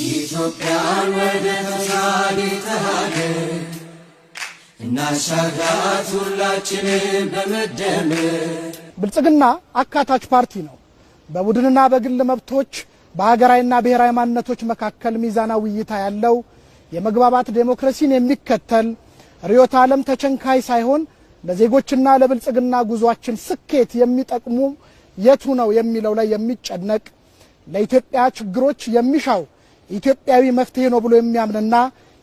ኢትዮጵያን ወደ ተሻለ ሀገር እናሻግራት ሁላችንም በመደመር። ብልጽግና አካታች ፓርቲ ነው። በቡድንና በግል መብቶች በሀገራዊና ብሔራዊ ማንነቶች መካከል ሚዛናዊ እይታ ያለው የመግባባት ዴሞክራሲን የሚከተል ርዕዮተ ዓለም ተቸንካይ ሳይሆን ለዜጎችና ለብልጽግና ጉዟችን ስኬት የሚጠቅሙ የቱ ነው የሚለው ላይ የሚጨነቅ ለኢትዮጵያ ችግሮች የሚሻው ኢትዮጵያዊ መፍትሄ ነው ብሎ የሚያምንና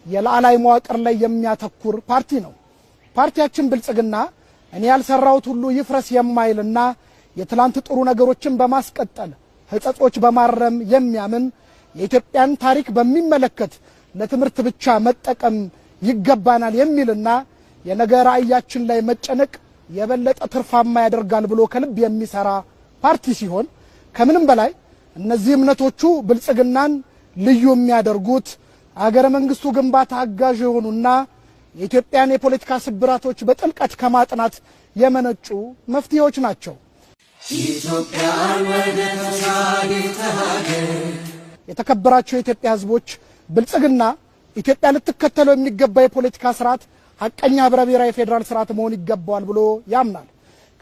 የላዕላይ መዋቅር ላይ የሚያተኩር ፓርቲ ነው። ፓርቲያችን ብልጽግና እኔ ያልሰራሁት ሁሉ ይፍረስ የማይልና የትላንት ጥሩ ነገሮችን በማስቀጠል ህጸጾች በማረም የሚያምን የኢትዮጵያን ታሪክ በሚመለከት ለትምህርት ብቻ መጠቀም ይገባናል የሚልና የነገ ራዕያችን ላይ መጨነቅ የበለጠ ትርፋማ ያደርጋል ብሎ ከልብ የሚሰራ ፓርቲ ሲሆን ከምንም በላይ እነዚህ እምነቶቹ ብልጽግናን ልዩ የሚያደርጉት አገረ መንግስቱ ግንባታ አጋዥ የሆኑና የኢትዮጵያን የፖለቲካ ስብራቶች በጥልቀት ከማጥናት የመነጩ መፍትሄዎች ናቸው። ኢትዮጵያን ወደ ተሻለ ሀገር። የተከበራቸው የኢትዮጵያ ህዝቦች፣ ብልጽግና ኢትዮጵያ ልትከተለው የሚገባ የፖለቲካ ስርዓት ሐቀኛ ህብረ ብሔራዊ ፌዴራል ስርዓት መሆን ይገባዋል ብሎ ያምናል።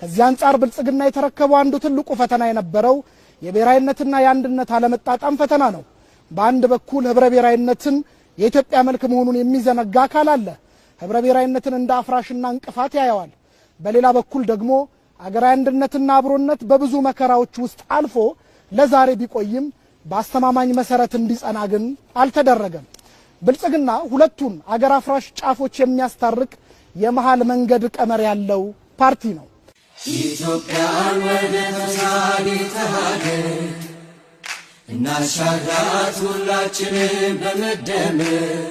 ከዚህ አንጻር ብልጽግና የተረከበው አንዱ ትልቁ ፈተና የነበረው የብሔራዊነትና የአንድነት አለመጣጣም ፈተና ነው። በአንድ በኩል ህብረ ብሔራዊነትን የኢትዮጵያ መልክ መሆኑን የሚዘነጋ አካል አለ። ህብረ ብሔራዊነትን እንደ አፍራሽና እንቅፋት ያየዋል። በሌላ በኩል ደግሞ አገራዊ አንድነትና አብሮነት በብዙ መከራዎች ውስጥ አልፎ ለዛሬ ቢቆይም በአስተማማኝ መሰረት እንዲጸና ግን አልተደረገም። ብልጽግና ሁለቱን አገር አፍራሽ ጫፎች የሚያስታርቅ የመሃል መንገድ ቀመር ያለው ፓርቲ ነው። ኢትዮጵያን ወደ ተሻለ ሀገር እናሻግራት ሁላችንም በመደመር።